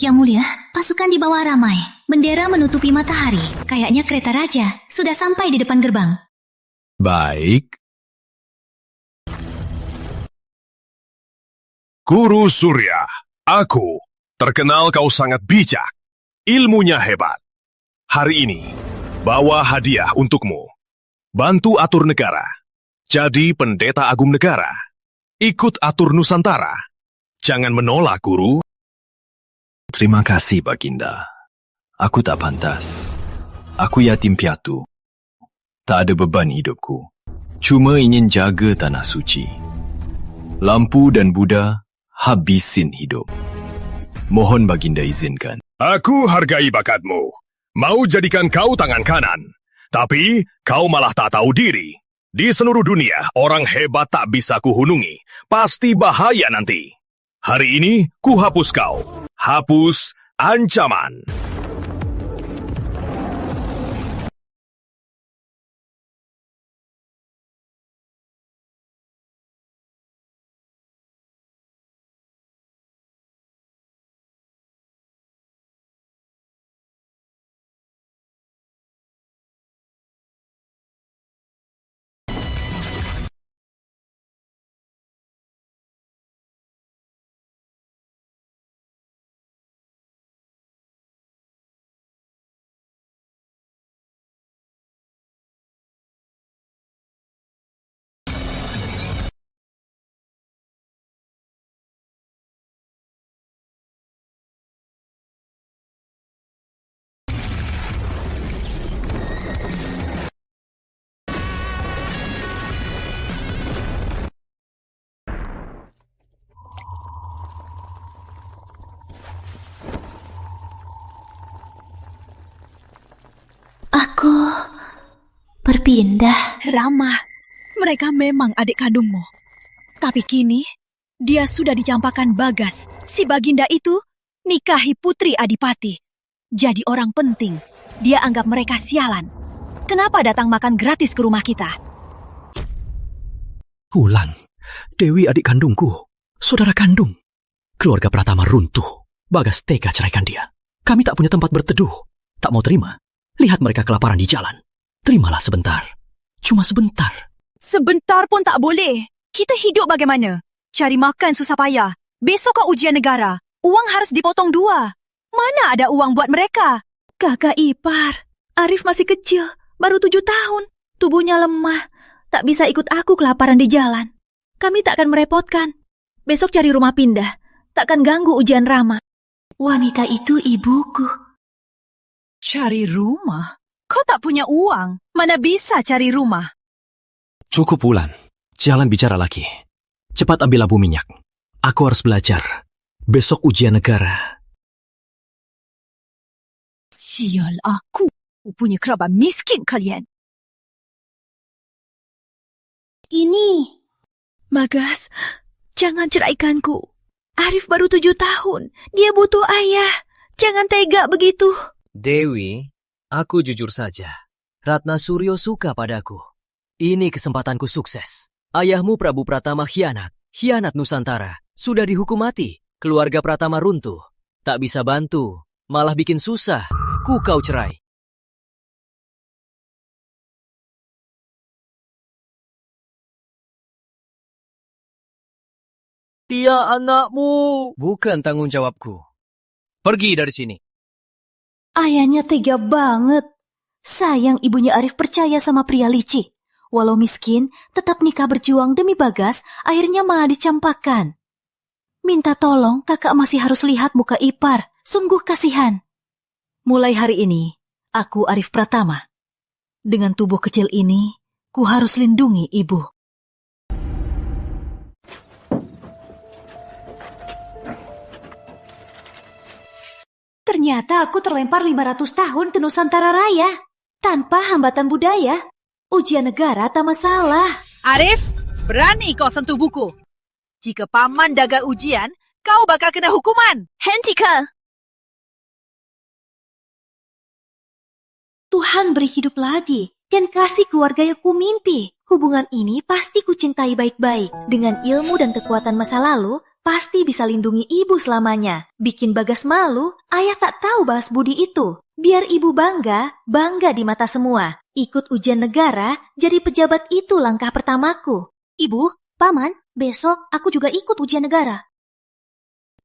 Yang mulia, pasukan di bawah ramai. Bendera menutupi matahari. Kayaknya kereta raja sudah sampai di depan gerbang. Baik. Guru Surya, aku terkenal kau sangat bijak. Ilmunya hebat. Hari ini, bawa hadiah untukmu. Bantu atur negara. Jadi pendeta agung negara. Ikut atur Nusantara. Jangan menolak, Guru. Terima kasih, Baginda. Aku tak pantas. Aku yatim piatu. Tak ada beban hidupku. Cuma ingin jaga tanah suci. Lampu dan Buddha habisin hidup. Mohon Baginda izinkan. Aku hargai bakatmu. Mau jadikan kau tangan kanan. Tapi kau malah tak tahu diri. Di seluruh dunia, orang hebat tak bisa kuhunungi. Pasti bahaya nanti. Hari ini, ku hapus kau. Hapus ancaman. Aku berpindah. Rama, mereka memang adik kandungmu. Tapi kini, dia sudah dicampakkan Bagas. Si Baginda itu nikahi putri Adipati. Jadi orang penting. Dia anggap mereka sialan. Kenapa datang makan gratis ke rumah kita? Wulan, Dewi adik kandungku, saudara kandung. Keluarga Pratama runtuh. Bagas tega ceraikan dia. Kami tak punya tempat berteduh. Tak mau terima. Lihat mereka kelaparan di jalan. Terimalah sebentar. Cuma sebentar. Sebentar pun tak boleh. Kita hidup bagaimana? Cari makan susah payah. Besok kau ujian negara. Uang harus dipotong 2. Mana ada uang buat mereka? Kakak ipar, Arif masih kecil, baru 7 tahun. Tubuhnya lemah, tak bisa ikut aku kelaparan di jalan. Kami tak akan merepotkan. Besok cari rumah pindah, takkan ganggu ujian Rama. Wanita itu ibuku. Cari rumah? Kau tak punya uang. Mana bisa cari rumah? Cukup Wulan, jalan bicara lagi. Cepat ambil lampu minyak. Aku harus belajar. Besok ujian negara. Sial aku punya kerabat miskin kalian. Ini. Bagas, jangan ceraikanku. Arif baru 7 tahun. Dia butuh ayah. Jangan tega begitu. Dewi, aku jujur saja. Ratna Suryo suka padaku. Ini kesempatanku sukses. Ayahmu Prabu Pratama khianat Nusantara. Sudah dihukum mati. Keluarga Pratama runtuh. Tak bisa bantu. Malah bikin susah. Ku kau cerai. Dia anakmu. Bukan tanggung jawabku. Pergi dari sini. Ayahnya tega banget. Sayang ibunya Arif percaya sama pria licik. Walau miskin, tetap nikah berjuang demi Bagas, akhirnya malah dicampakkan. Minta tolong, kakak masih harus lihat muka ipar. Sungguh kasihan. Mulai hari ini, aku Arif Pratama. Dengan tubuh kecil ini, ku harus lindungi ibu. Ternyata aku terlempar 500 tahun ke Nusantara Raya. Tanpa hambatan budaya. Ujian negara tak masalah. Arif, berani kau sentuh buku. Jika paman gagal ujian, kau bakal kena hukuman. Hentikan! Tuhan beri hidup lagi dan kasih keluarga yang ku mimpi. Hubungan ini pasti ku cintai baik-baik. Dengan ilmu dan kekuatan masa lalu, pasti bisa lindungi ibu selamanya. Bikin Bagas malu, ayah tak tahu balas budi itu. Biar ibu bangga di mata semua. Ikut ujian negara, jadi pejabat itu langkah pertamaku. Ibu, Paman, besok aku juga ikut ujian negara.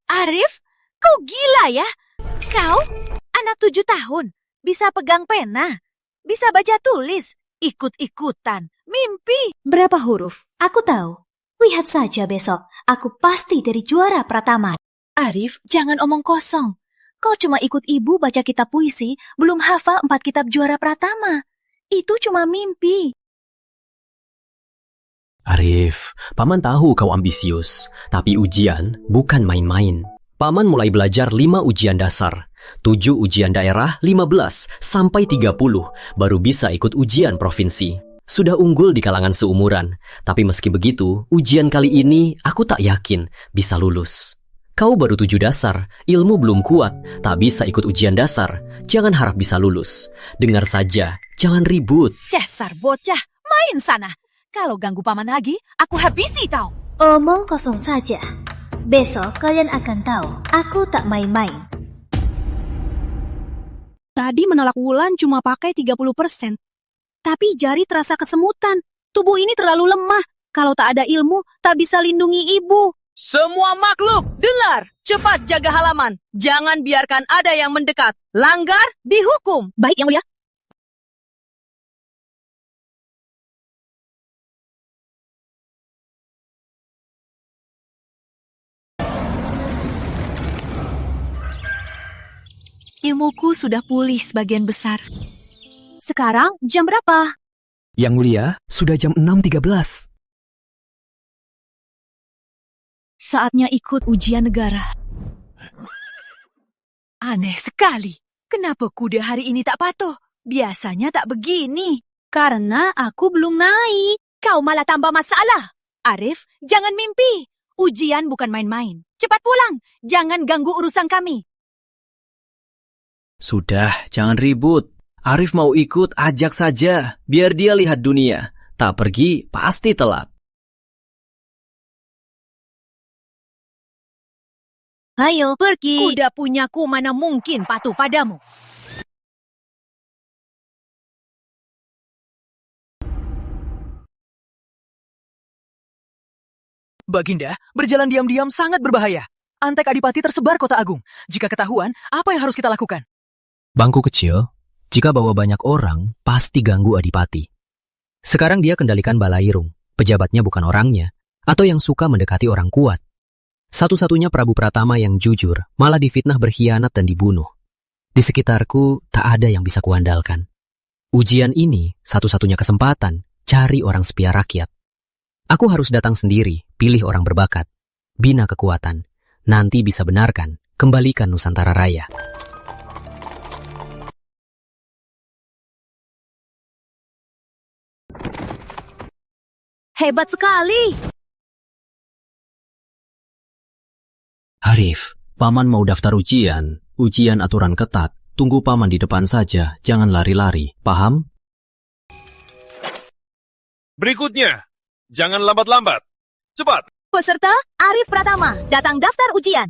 Arif, kau gila ya? Kau, anak 7 tahun, bisa pegang pena, bisa baca tulis, ikut-ikutan, mimpi. Berapa huruf? Aku tahu. Lihat saja besok, aku pasti dari juara Pratama. Arif, jangan omong kosong. Kau cuma ikut ibu baca kitab puisi, belum hafal 4 kitab juara Pratama. Itu cuma mimpi. Arif, Paman tahu kau ambisius, tapi ujian bukan main-main. Paman mulai belajar 5 ujian dasar, 7 ujian daerah, 15 sampai 30, baru bisa ikut ujian provinsi. Sudah unggul di kalangan seumuran, tapi meski begitu, ujian kali ini aku tak yakin bisa lulus. Kau baru 7 dasar, ilmu belum kuat, tak bisa ikut ujian dasar. Jangan harap bisa lulus. Dengar saja, jangan ribut. Dasar bocah, main sana. Kalau ganggu Paman lagi, aku habisi kau. Omong kosong saja. Besok kalian akan tahu, aku tak main-main. Tadi menolak Wulan cuma pakai 30%. Tapi jari terasa kesemutan. Tubuh ini terlalu lemah. Kalau tak ada ilmu, tak bisa lindungi ibu. Semua makhluk, dengar! Cepat jaga halaman. Jangan biarkan ada yang mendekat. Langgar, dihukum. Baik, Yang Mulia. Ilmuku sudah pulih sebagian besar. Sekarang jam berapa? Yang Mulia, sudah jam 6.13. Saatnya ikut ujian negara. Aneh sekali. Kenapa kuda hari ini tak patuh? Biasanya tak begini. Karena aku belum naik. Kau malah tambah masalah. Arif, jangan mimpi. Ujian bukan main-main. Cepat pulang. Jangan ganggu urusan kami. Sudah, jangan ribut. Arif mau ikut, ajak saja. Biar dia lihat dunia. Tak pergi, pasti telat. Ayo, pergi. Kuda punyaku mana mungkin patuh padamu. Baginda, berjalan diam-diam sangat berbahaya. Antek Adipati tersebar kota agung. Jika ketahuan, apa yang harus kita lakukan? Bangku kecil, jika bawa banyak orang, pasti ganggu Adipati. Sekarang dia kendalikan Balairung, pejabatnya bukan orangnya, atau yang suka mendekati orang kuat. Satu-satunya Prabu Pratama yang jujur, malah difitnah berkhianat dan dibunuh. Di sekitarku, tak ada yang bisa kuandalkan. Ujian ini, satu-satunya kesempatan, cari orang setia rakyat. Aku harus datang sendiri, pilih orang berbakat. Bina kekuatan, nanti bisa benarkan, kembalikan Nusantara Raya. Hebat sekali. Arif, Paman mau daftar ujian. Ujian aturan ketat. Tunggu Paman di depan saja, jangan lari-lari. Paham? Berikutnya, jangan lambat-lambat. Cepat. Peserta Arif Pratama datang daftar ujian.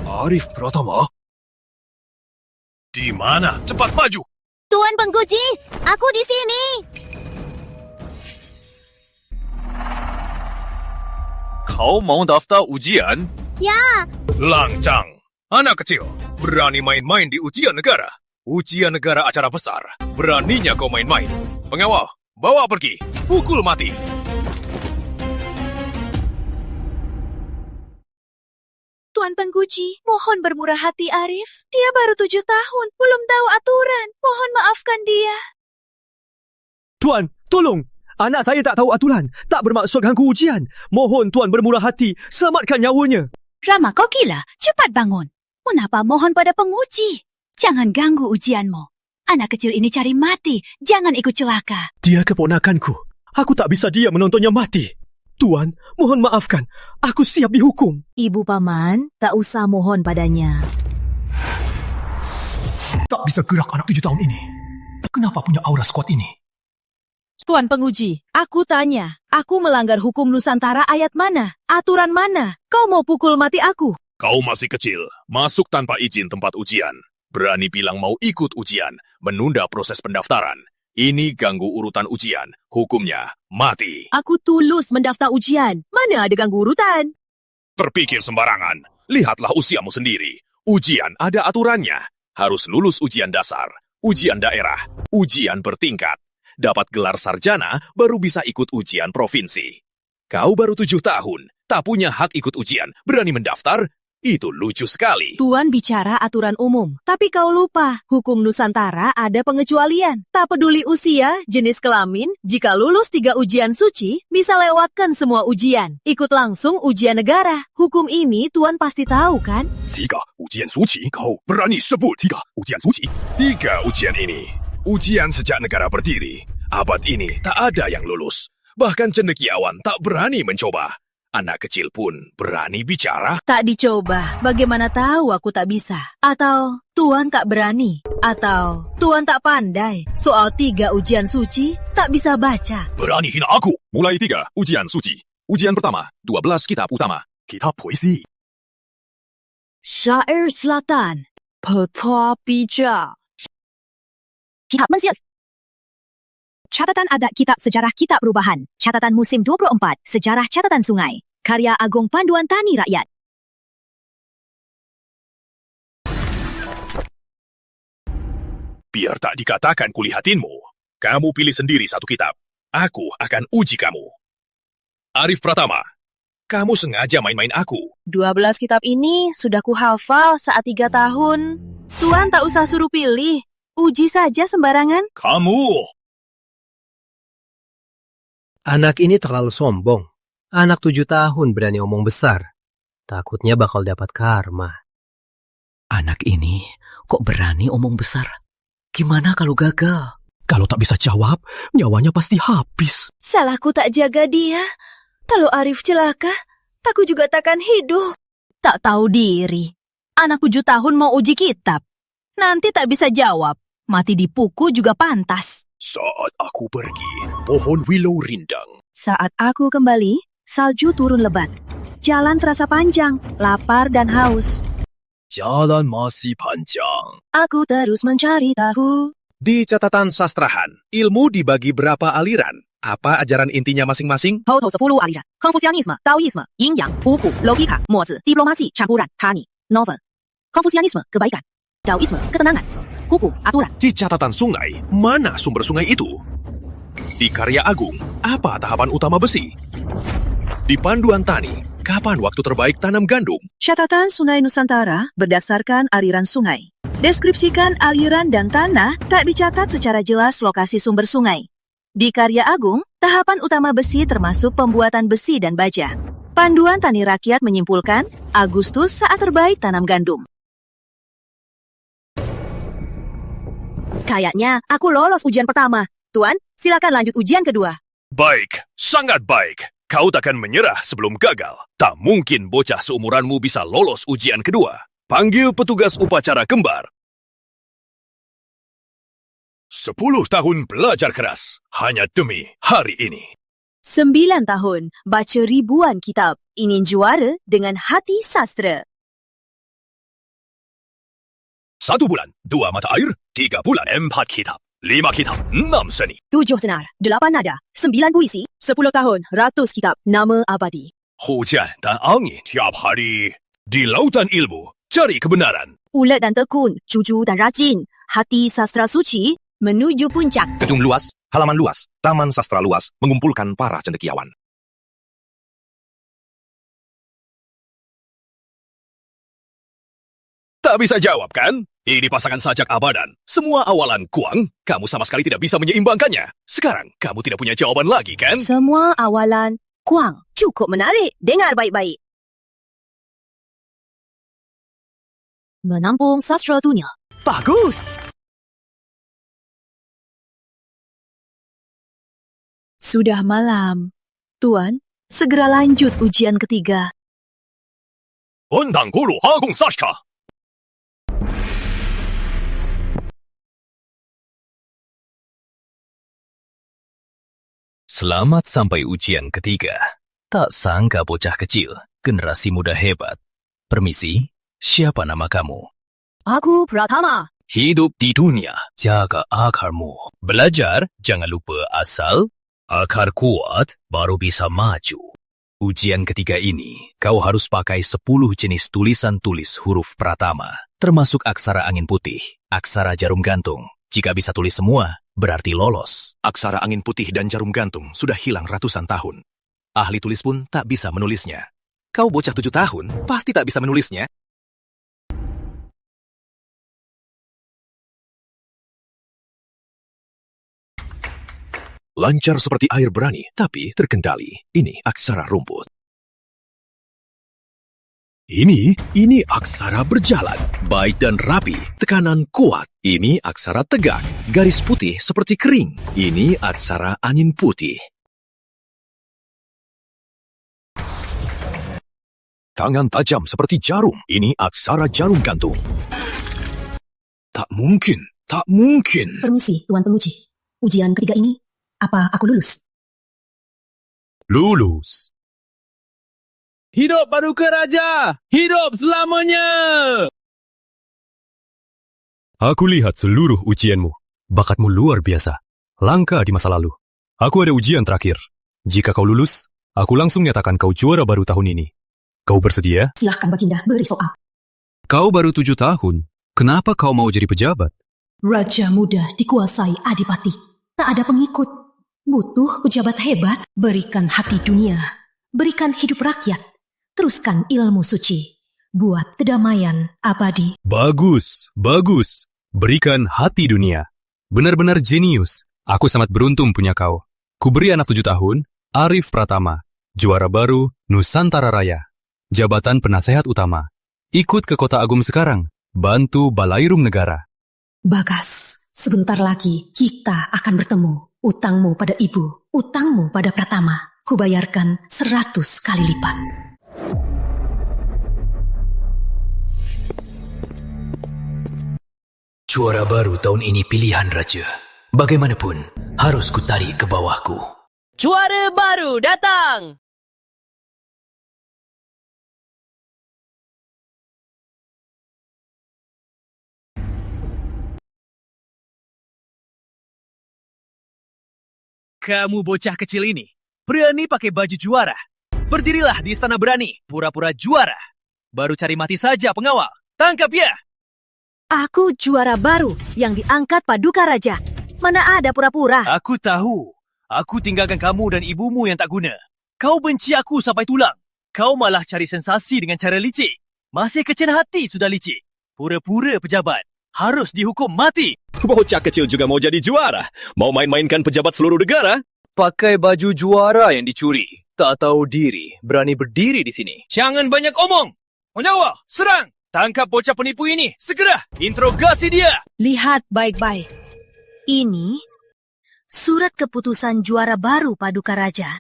Arif Pratama? Di mana? Cepat maju. Tuan Pengguci, aku di sini. Kau mau daftar ujian? Ya. Lancang. Anak kecil, berani main-main di ujian negara. Ujian negara acara besar. Beraninya kau main-main. Pengawal, bawa pergi. Pukul mati. Tuan Pengguci, mohon bermurah hati Arif. Dia baru 7 tahun, belum tahu aturan. Mohon maafkan dia. Tuan, tolong! Anak saya tak tahu aturan, tak bermaksud ganggu ujian. Mohon Tuan bermurah hati, selamatkan nyawanya. Rama, kau gila. Cepat bangun. Mengapa mohon pada penguji? Jangan ganggu ujianmu. Anak kecil ini cari mati. Jangan ikut celaka. Dia keponakanku. Aku tak bisa diam menontonnya mati. Tuan, mohon maafkan. Aku siap dihukum. Ibu Paman, tak usah mohon padanya. Tak bisa gerak anak 7 tahun ini. Kenapa punya aura squad ini? Tuan penguji, aku tanya, aku melanggar hukum Nusantara ayat mana? Aturan mana? Kau mau pukul mati aku? Kau masih kecil, masuk tanpa izin tempat ujian. Berani bilang mau ikut ujian, menunda proses pendaftaran. Ini ganggu urutan ujian, hukumnya mati. Aku tulus mendaftar ujian. Mana ada ganggu urutan? Terpikir sembarangan, lihatlah usiamu sendiri. Ujian ada aturannya. Harus lulus ujian dasar, ujian daerah, ujian bertingkat. Dapat gelar sarjana, baru bisa ikut ujian provinsi. Kau baru 7 tahun, tak punya hak ikut ujian, berani mendaftar? Itu lucu sekali. Tuan bicara aturan umum, tapi kau lupa, hukum Nusantara ada pengecualian. Tak peduli usia, jenis kelamin, jika lulus 3 ujian suci, bisa lewatkan semua ujian. Ikut langsung ujian negara. Hukum ini Tuan pasti tahu kan? 3 ujian suci, kau berani sebut 3 ujian suci? 3 ujian ini, ujian sejak negara berdiri. Abad ini tak ada yang lulus. Bahkan cendekiawan tak berani mencoba. Anak kecil pun berani bicara. Tak dicoba, bagaimana tahu aku tak bisa? Atau Tuan tak berani? Atau Tuan tak pandai? Soal 3 ujian suci, tak bisa baca. Berani hina aku. Mulai 3 ujian suci. Ujian pertama, 12 kitab utama. Kitab puisi. Syair Selatan. Peta Bija. Kitab Mesir. Catatan adat Kitab Sejarah Kitab Perubahan. Catatan Musim 24. Sejarah Catatan Sungai. Karya Agung Panduan Tani Rakyat. Biar tak dikatakan kulihatinmu. Kamu pilih sendiri satu kitab. Aku akan uji kamu. Arif Pratama, kamu sengaja main-main aku. 12 kitab ini sudah kuhafal saat 3 tahun. Tuan tak usah suruh pilih. Uji saja sembarangan. Kamu! Anak ini terlalu sombong. Anak 7 tahun berani omong besar. Takutnya bakal dapat karma. Anak ini kok berani omong besar? Gimana kalau gagal? Kalau tak bisa jawab, nyawanya pasti habis. Salahku tak jaga dia. Kalau Arif celaka, aku juga takkan hidup. Tak tahu diri. Anak 7 tahun mau uji kitab. Nanti tak bisa jawab. Mati dipukul juga pantas. Saat aku pergi, pohon willow rindang. Saat aku kembali, salju turun lebat. Jalan terasa panjang, lapar dan haus. Jalan masih panjang. Aku terus mencari tahu. Di catatan sastrahan, ilmu dibagi berapa aliran? Apa ajaran intinya masing-masing? Total 10 aliran. Konfusianisme, Taoisme, Yin Yang, Buku, Logika, Mozi, Diplomasi, Campuran, Tani, Novel. Konfusianisme, kebaikan. Taoisme, ketenangan. Hukum, aturan. Di catatan sungai, mana sumber sungai itu? Di karya agung, apa tahapan utama besi? Di panduan tani, kapan waktu terbaik tanam gandum? Catatan Sungai Nusantara berdasarkan aliran sungai. Deskripsikan aliran dan tanah tak dicatat secara jelas lokasi sumber sungai. Di karya agung, tahapan utama besi termasuk pembuatan besi dan baja. Panduan Tani Rakyat menyimpulkan, Agustus saat terbaik tanam gandum. Kayaknya aku lolos ujian pertama. Tuan, silakan lanjut ujian kedua. Baik, sangat baik. Kau takkan menyerah sebelum gagal. Tak mungkin bocah seumuranmu bisa lolos ujian kedua. Panggil petugas upacara kembar. 10 tahun belajar keras, hanya demi hari ini. 9 tahun, baca ribuan kitab. Ingin juara dengan hati sastra. 1 bulan, 2 mata air, 3 bulan, 4 kitab, 5 kitab, 6 seni. 7 senar, 8 nada, 9 puisi, 10 tahun, 100 kitab, nama abadi. Hujan dan angin tiap hari. Di lautan ilmu, cari kebenaran. Ulet dan tekun, jujur dan rajin. Hati sastra suci menuju puncak. Gedung luas, halaman luas, taman sastra luas, mengumpulkan para cendekiawan. Tak bisa jawab, kan? Ini pasangan sajak abadan. Semua awalan kuang, kamu sama sekali tidak bisa menyeimbangkannya. Sekarang, kamu tidak punya jawaban lagi, kan? Semua awalan kuang. Cukup menarik. Dengar baik-baik. Menampung sastra dunia. Bagus! Sudah malam. Tuan, segera lanjut ujian ketiga. Undang guru Agung Sastra. Selamat sampai ujian ketiga. Tak sangka bocah kecil, generasi muda hebat. Permisi, siapa nama kamu? Aku Pratama. Hidup di dunia, jaga akarmu. Belajar, jangan lupa asal. Akar kuat, baru bisa maju. Ujian ketiga ini, kau harus pakai 10 jenis tulisan tulis huruf pratama, termasuk aksara angin putih, aksara jarum gantung. Jika bisa tulis semua, berarti lolos. Aksara angin putih dan jarum gantung sudah hilang ratusan tahun. Ahli tulis pun tak bisa menulisnya. Kau bocah 7 tahun, pasti tak bisa menulisnya. Lancar seperti air berani, tapi terkendali. Ini aksara rumput. Ini aksara berjalan. Baik dan rapi, tekanan kuat. Ini aksara tegak, garis putih seperti kering. Ini aksara angin putih. Tangan tajam seperti jarum. Ini aksara jarum gantung. Tak mungkin, tak mungkin. Permisi, Tuan Penguji. Ujian ketiga ini, apa aku lulus? Lulus. Hidup Paduka Raja! Hidup selamanya! Aku lihat seluruh ujianmu. Bakatmu luar biasa. Langka di masa lalu. Aku ada ujian terakhir. Jika kau lulus, aku langsung nyatakan kau juara baru tahun ini. Kau bersedia? Silahkan Baginda, beri soal. Kau baru 7 tahun. Kenapa kau mau jadi pejabat? Raja muda dikuasai adipati. Tak ada pengikut. Butuh pejabat hebat. Berikan hati dunia. Berikan hidup rakyat. Teruskan ilmu suci. Buat kedamaian abadi. Bagus, bagus. Berikan hati dunia. Benar-benar jenius. Aku sangat beruntung punya kau. Kuberi anak 7 tahun, Arif Pratama. Juara baru, Nusantara Raya. Jabatan penasehat utama. Ikut ke Kota Agung sekarang. Bantu Balairum Negara. Bagas, sebentar lagi kita akan bertemu. Utangmu pada ibu, utangmu pada Pratama. Kubayarkan 100 kali lipat. Juara baru tahun ini pilihan Raja. Bagaimanapun, harus kutarik ke bawahku. Juara baru datang! Kamu bocah kecil ini, berani pakai baju juara. Berdirilah di istana berani, pura-pura juara. Baru cari mati saja pengawal. Tangkap ya! Aku juara baru yang diangkat Paduka Raja. Mana ada pura-pura? Aku tahu. Aku tinggalkan kamu dan ibumu yang tak guna. Kau benci aku sampai tulang. Kau malah cari sensasi dengan cara licik. Masih kecil hati sudah licik. Pura-pura pejabat. Harus dihukum mati. Bocah kecil juga mau jadi juara. Mau main-mainkan pejabat seluruh negara. Pakai baju juara yang dicuri. Tak tahu diri, berani berdiri di sini. Jangan banyak omong. Menyawa, serang. Tangkap bocah penipu ini. Segera interogasi dia. Lihat baik-baik. Ini surat keputusan juara baru Paduka Raja.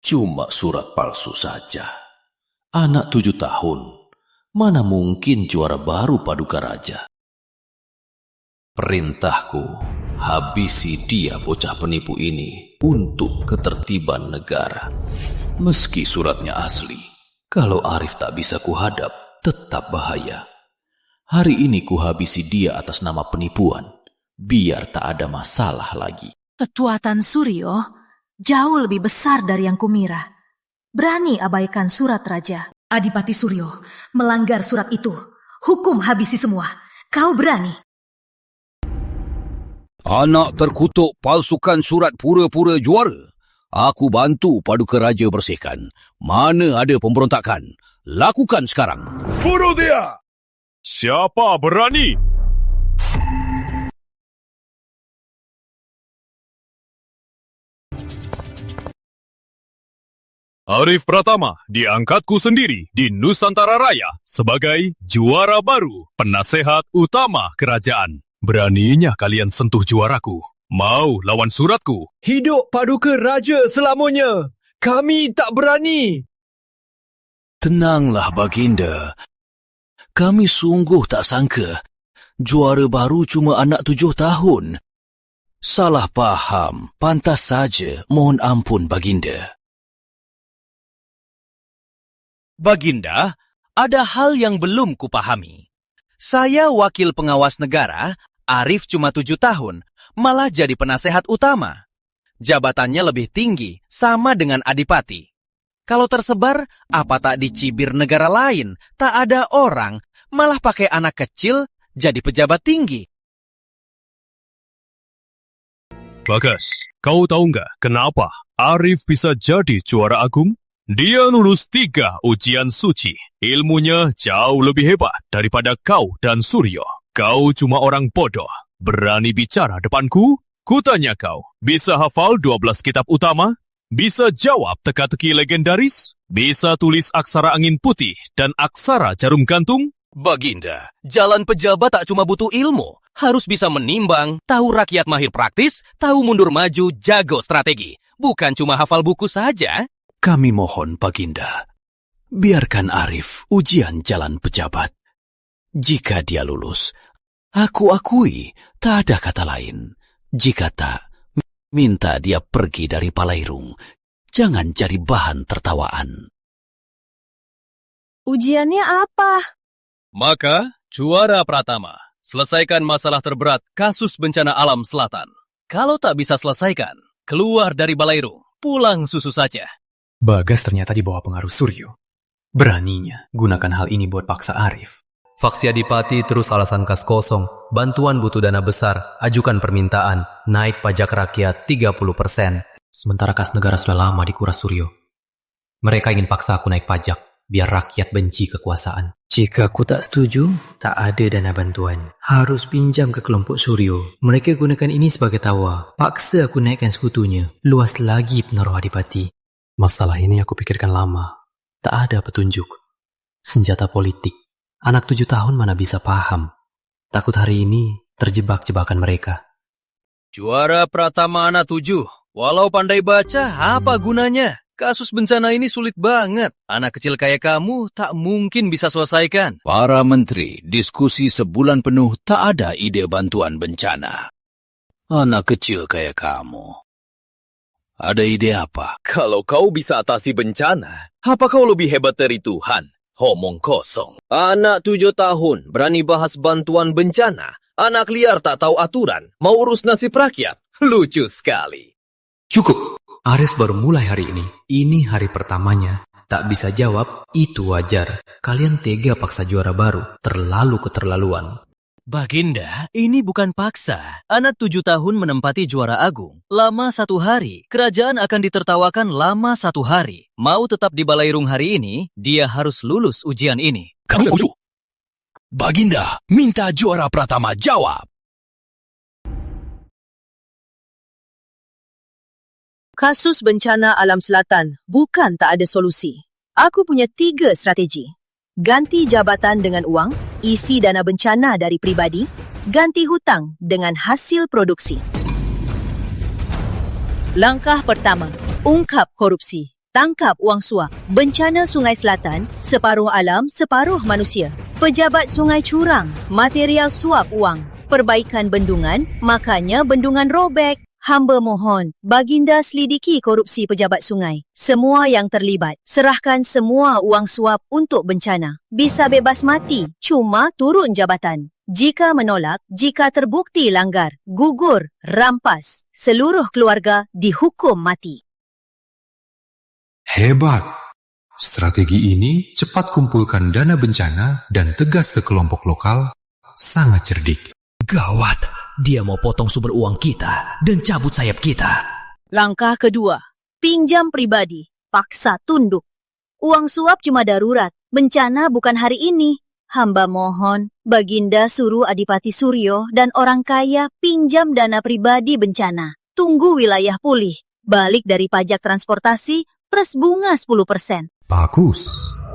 Cuma surat palsu saja. Anak 7 tahun. Mana mungkin juara baru Paduka Raja? Perintahku, habisi dia bocah penipu ini untuk ketertiban negara. Meski suratnya asli, kalau Arif tak bisa kuhadap, tetap bahaya. Hari ini kuhabisi dia atas nama penipuan, biar tak ada masalah lagi. Kekuatan Suryo jauh lebih besar dari yang kumira. Berani abaikan surat raja. Adipati Suryo melanggar surat itu. Hukum habisi semua. Kau berani? Anak terkutuk palsukan surat pura-pura juara. Aku bantu Paduka Raja bersihkan. Mana ada pemberontakan? Lakukan sekarang. Bunuh dia! Siapa berani? Arif Pratama diangkatku sendiri di Nusantara Raya sebagai juara baru penasehat utama kerajaan. Beraninya kalian sentuh juaraku? Mau lawan suratku? Hidup Paduka Raja selamanya! Kami tak berani! Tenanglah Baginda. Kami sungguh tak sangka Juara baru cuma anak 7 tahun. Salah paham, pantas saja. Mohon ampun, Baginda. Baginda, ada hal yang belum kupahami. Saya wakil pengawas negara, Arif cuma 7 tahun, malah jadi penasehat utama. Jabatannya lebih tinggi, sama dengan Adipati. Kalau tersebar, apa tak dicibir negara lain? Tak ada orang, malah pakai anak kecil jadi pejabat tinggi. Bagas, kau tahu nggak kenapa Arif bisa jadi juara agung? Dia lulus 3 ujian suci. Ilmunya jauh lebih hebat daripada kau dan Suryo. Kau cuma orang bodoh. Berani bicara depanku? Kutanya kau, bisa hafal 12 kitab utama? Bisa jawab teka-teki legendaris? Bisa tulis aksara angin putih dan aksara jarum gantung? Baginda, jalan pejabat tak cuma butuh ilmu. Harus bisa menimbang, tahu rakyat mahir praktis, tahu mundur maju, jago strategi. Bukan cuma hafal buku saja. Kami mohon, Baginda, biarkan Arif ujian jalan pejabat. Jika dia lulus, aku akui tak ada kata lain. Jika tak, minta dia pergi dari Palairung. Jangan jadi bahan tertawaan. Ujiannya apa? Maka, juara Pratama, selesaikan masalah terberat kasus bencana alam selatan. Kalau tak bisa selesaikan, keluar dari Balairung, pulang susu saja. Bagas ternyata di bawah pengaruh Suryo. Beraninya gunakan hal ini buat paksa Arif. Faksi Adipati terus alasan kas kosong, bantuan butuh dana besar, ajukan permintaan, naik pajak rakyat 30%. Sementara kas negara sudah lama dikuras Suryo. Mereka ingin paksa aku naik pajak, biar rakyat benci kekuasaan. Jika aku tak setuju, tak ada dana bantuan. Harus pinjam ke kelompok Suryo. Mereka gunakan ini sebagai tawa. Paksa aku naikkan sekutunya. Luas lagi pengaruh Adipati. Masalah ini aku pikirkan lama. Tak ada petunjuk. Senjata politik. Anak 7 tahun mana bisa paham. Takut hari ini terjebak jebakan mereka. Juara Pratama anak 7. Walau pandai baca, apa gunanya? Kasus bencana ini sulit banget. Anak kecil kayak kamu tak mungkin bisa selesaikan. Para menteri diskusi sebulan penuh tak ada ide bantuan bencana. Anak kecil kayak kamu. Ada ide apa? Kalau kau bisa atasi bencana, apa kau lebih hebat dari Tuhan? Omong kosong. Anak 7 tahun berani bahas bantuan bencana. Anak liar tak tahu aturan, mau urus nasib rakyat. Lucu sekali. Cukup. Aris baru mulai hari ini. Ini hari pertamanya. Tak bisa jawab, itu wajar. Kalian tega paksa juara baru. Terlalu keterlaluan. Baginda, ini bukan paksa. Anak 7 tahun menempati juara agung. Lama 1 hari, kerajaan akan ditertawakan lama 1 hari. Mau tetap di Balairung hari ini, dia harus lulus ujian ini. Kami setuju. Baginda, minta juara Pratama jawab. Kasus bencana alam selatan bukan tak ada solusi. Aku punya 3 strategi. Ganti jabatan dengan uang, isi dana bencana dari pribadi, ganti hutang dengan hasil produksi. Langkah pertama, ungkap korupsi, tangkap uang suap. Bencana Sungai Selatan, separuh alam, separuh manusia. Pejabat sungai curang, material suap uang. Perbaikan bendungan, makanya bendungan robek. Hamba mohon, Baginda selidiki korupsi pejabat sungai. Semua yang terlibat, serahkan semua uang suap untuk bencana. Bisa bebas mati, cuma turun jabatan. Jika menolak, jika terbukti langgar, gugur, rampas. Seluruh keluarga dihukum mati. Hebat! Strategi ini cepat kumpulkan dana bencana dan tegas ke kelompok lokal, sangat cerdik. Gawat! Dia mau potong sumber uang kita dan cabut sayap kita. Langkah kedua, pinjam pribadi, paksa tunduk. Uang suap cuma darurat, bencana bukan hari ini. Hamba mohon, Baginda suruh Adipati Suryo dan orang kaya pinjam dana pribadi bencana. Tunggu wilayah pulih, balik dari pajak transportasi, plus bunga 10%. Bagus.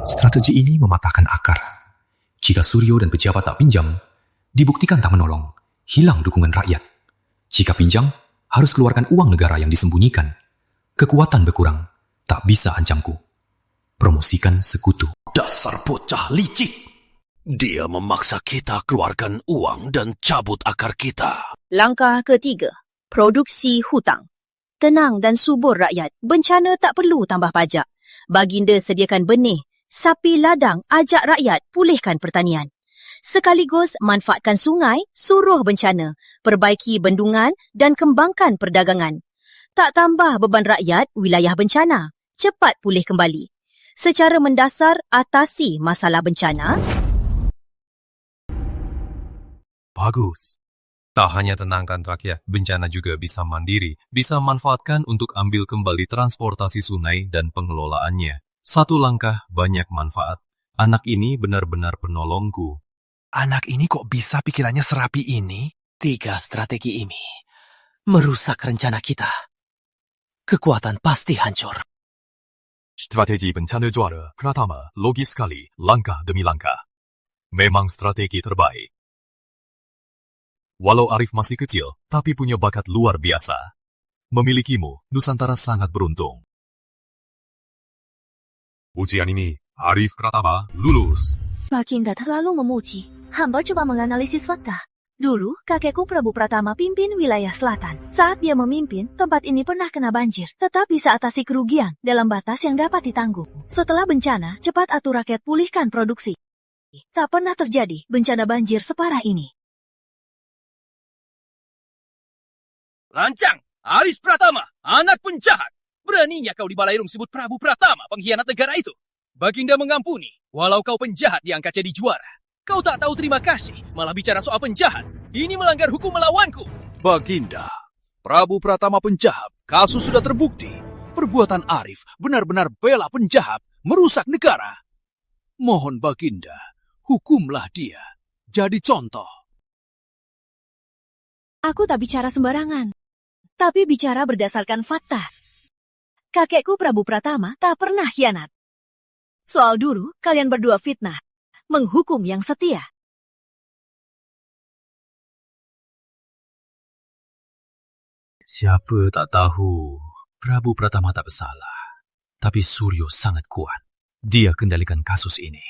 Strategi ini mematahkan akar. Jika Suryo dan pejabat tak pinjam, dibuktikan tak menolong. Hilang dukungan rakyat. Jika pinjam, harus keluarkan uang negara yang disembunyikan. Kekuatan berkurang, tak bisa ancamku. Promosikan sekutu. Dasar bocah licik. Dia memaksa kita keluarkan uang dan cabut akar kita. Langkah ketiga, produksi hutang. Tenang dan subur rakyat, bencana tak perlu tambah pajak. Baginda sediakan benih, sapi ladang ajak rakyat pulihkan pertanian. Sekaligus manfaatkan sungai, suruh bencana, perbaiki bendungan dan kembangkan perdagangan. Tak tambah beban rakyat wilayah bencana, cepat pulih kembali. Secara mendasar atasi masalah bencana. Bagus. Tak hanya tenangkan rakyat, bencana juga bisa mandiri, bisa manfaatkan untuk ambil kembali transportasi sungai dan pengelolaannya. Satu langkah, banyak manfaat. Anak ini benar-benar penolongku. Anak ini kok bisa pikirannya serapi ini? 3 strategi ini merusak rencana kita. Kekuatan pasti hancur. Strategi bencana juara Pratama logis sekali, langkah demi langkah. Memang strategi terbaik. Walau Arif masih kecil, tapi punya bakat luar biasa. Memilikimu, Nusantara sangat beruntung. Ujian ini, Arif Pratama lulus. Baginda terlalu memuji. Hamba coba menganalisis fakta. Dulu, kakekku Prabu Pratama pimpin wilayah selatan. Saat dia memimpin, tempat ini pernah kena banjir, tetap bisa atasi kerugian dalam batas yang dapat ditanggung. Setelah bencana, cepat atur rakyat pulihkan produksi. Tak pernah terjadi bencana banjir separah ini. Lancang! Arif Pratama, anak penjahat! Beraninya kau di Balairung sebut Prabu Pratama, pengkhianat negara itu. Baginda mengampuni, walau kau penjahat diangkat jadi juara. Kau tak tahu terima kasih, malah bicara soal penjahat. Ini melanggar hukum melawanku. Baginda, Prabu Pratama penjahat, kasus sudah terbukti. Perbuatan Arif benar-benar bela penjahat, merusak negara. Mohon Baginda, hukumlah dia. Jadi contoh. Aku tak bicara sembarangan, tapi bicara berdasarkan fakta. Kakekku Prabu Pratama tak pernah khianat. Soal dulu, kalian berdua fitnah, menghukum yang setia. Siapa tak tahu Prabu Pratama tak bersalah. Tapi Suryo sangat kuat. Dia kendalikan kasus ini.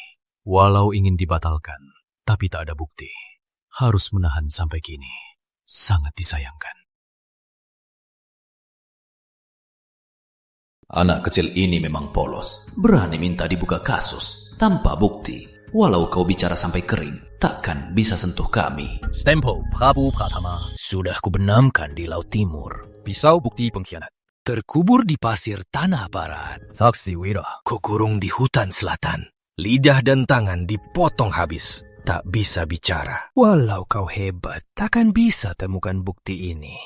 Walau ingin dibatalkan, tapi tak ada bukti. Harus menahan sampai kini. Sangat disayangkan. Anak kecil ini memang polos. Berani minta dibuka kasus tanpa bukti. Walau kau bicara sampai kering, takkan bisa sentuh kami. Stempel Prabu Pratama sudah kubenamkan di Laut Timur. Pisau bukti pengkhianat. Terkubur di pasir tanah barat. Saksi Wira. Kukurung di hutan selatan. Lidah dan tangan dipotong habis. Tak bisa bicara. Walau kau hebat, takkan bisa temukan bukti ini.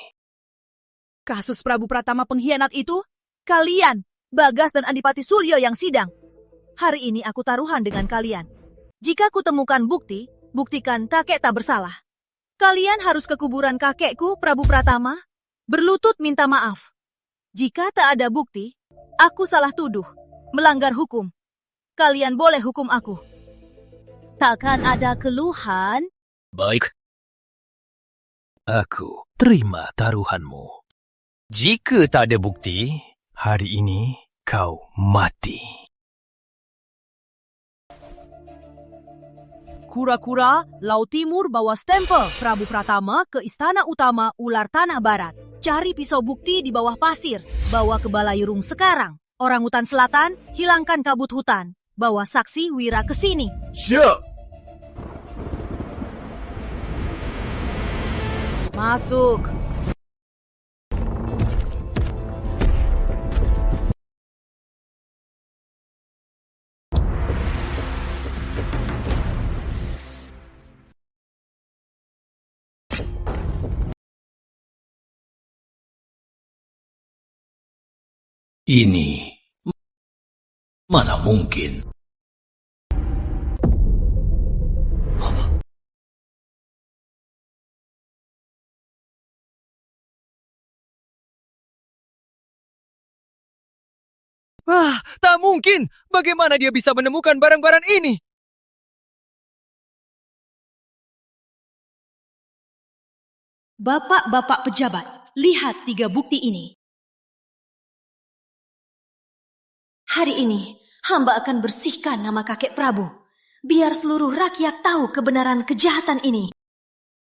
Kasus Prabu Pratama pengkhianat itu, kalian, Bagas dan Adipati Suryo yang sidang. Hari ini aku taruhan dengan kalian. Jika kutemukan bukti, buktikan kakek tak bersalah. Kalian harus ke kuburan kakekku, Prabu Pratama, berlutut minta maaf. Jika tak ada bukti, aku salah tuduh, melanggar hukum. Kalian boleh hukum aku. Takkan ada keluhan? Baik. Aku terima taruhanmu. Jika tak ada bukti, hari ini kau mati. Kura-kura, Laut Timur bawa stempel Prabu Pratama ke Istana Utama Ular Tanah Barat. Cari pisau bukti di bawah pasir. Bawa ke Balairung sekarang. Orangutan Selatan, hilangkan kabut hutan. Bawa saksi Wira ke sini. Siap! Masuk. Ini mana mungkin? Wah, tak mungkin. Bagaimana dia bisa menemukan barang-barang ini? Bapak-bapak pejabat, lihat 3 bukti ini. Hari ini, hamba akan bersihkan nama kakek Prabu. biar seluruh rakyat tahu kebenaran kejahatan ini.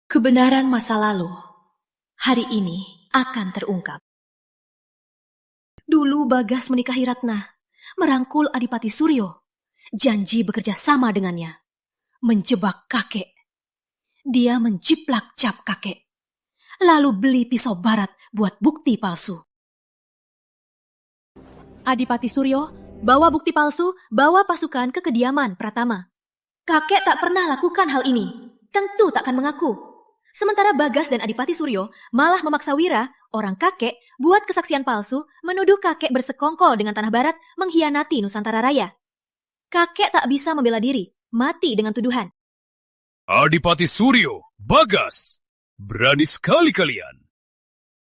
Kebenaran masa lalu, hari ini akan terungkap. Dulu Bagas menikahi Ratna, merangkul Adipati Suryo, janji bekerja sama dengannya, menjebak kakek. Dia menjiplak cap kakek, lalu beli pisau barat buat bukti palsu. Adipati Suryo, bawa bukti palsu, bawa pasukan ke kediaman Pratama. Kakek tak pernah lakukan hal ini, tentu takkan mengaku. Sementara Bagas dan Adipati Suryo malah memaksa Wira, orang kakek, buat kesaksian palsu menuduh kakek bersekongkol dengan Tanah Barat mengkhianati Nusantara Raya. Kakek tak bisa membela diri, mati dengan tuduhan. Adipati Suryo, Bagas, berani sekali kalian.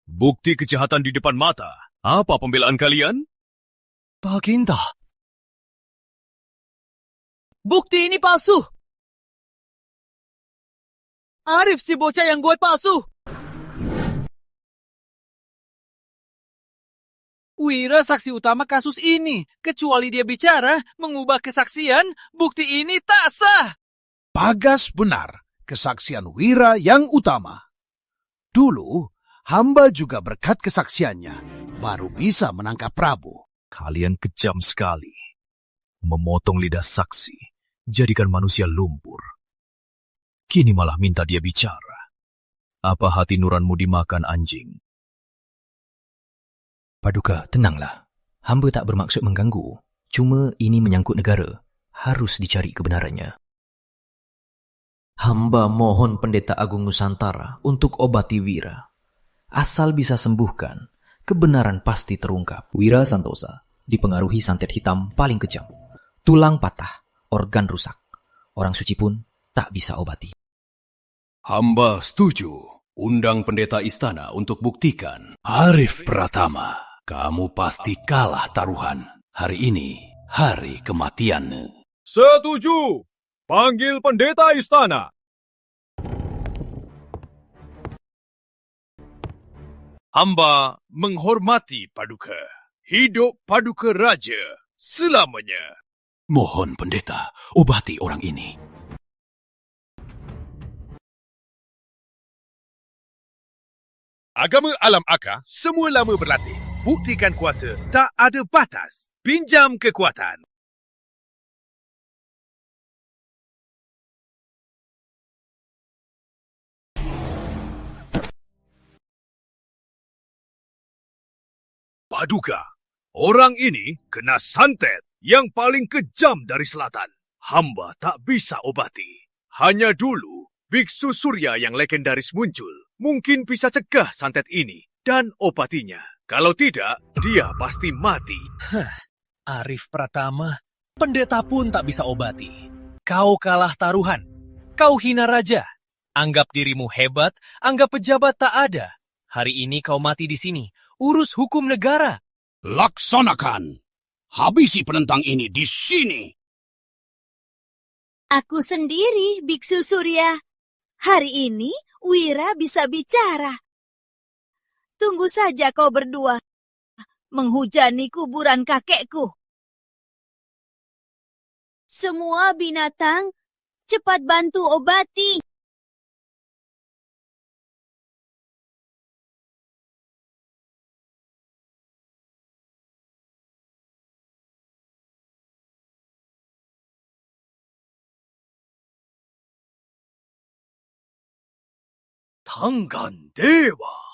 Bukti kejahatan di depan mata. Apa pembelaan kalian? Baginda. Bukti ini palsu. Arif si bocah yang buat palsu. Wira saksi utama kasus ini. Kecuali dia bicara, mengubah kesaksian, bukti ini tak sah. Bagas benar, kesaksian Wira yang utama. Dulu, hamba juga berkat kesaksiannya, baru bisa menangkap Prabu. Kalian kejam sekali. Memotong lidah saksi, jadikan manusia lumpur. Kini malah minta dia bicara. Apa hati nuranimu dimakan anjing? Paduka, tenanglah. Hamba tak bermaksud mengganggu. Cuma ini menyangkut negara. Harus dicari kebenarannya. Hamba mohon Pendeta Agung Nusantara untuk obati Wira. Asal bisa sembuhkan, kebenaran pasti terungkap. Wira Santosa dipengaruhi santet hitam paling kejam. Tulang patah, organ rusak. Orang suci pun tak bisa obati. Hamba setuju. Undang pendeta istana untuk buktikan. Arif Pratama, kamu pasti kalah taruhan. Hari ini, hari kematianmu. Setuju. Panggil pendeta istana. Hamba menghormati Paduka. Hidup Paduka Raja selamanya. Mohon pendeta, obati orang ini. Agama alam aka semua lama berlatih. Buktikan kuasa tak ada batas. Pinjam kekuatan. Paduka, orang ini kena santet yang paling kejam dari selatan. Hamba tak bisa obati. Hanya dulu, Biksu Surya yang legendaris muncul. Mungkin bisa cegah santet ini dan obatinya. Kalau tidak, dia pasti mati. Arif Pratama, pendeta pun tak bisa obati. Kau kalah taruhan. Kau hina raja. Anggap dirimu hebat, anggap pejabat tak ada. Hari ini kau mati di sini. Urus hukum negara. Laksanakan. Habisi penentang ini di sini. Aku sendiri, Biksu Surya. Hari ini, Wira bisa bicara. Tunggu saja kau berdua menghujani kuburan kakekku. Semua binatang, cepat bantu obati. Tanggan Dewa.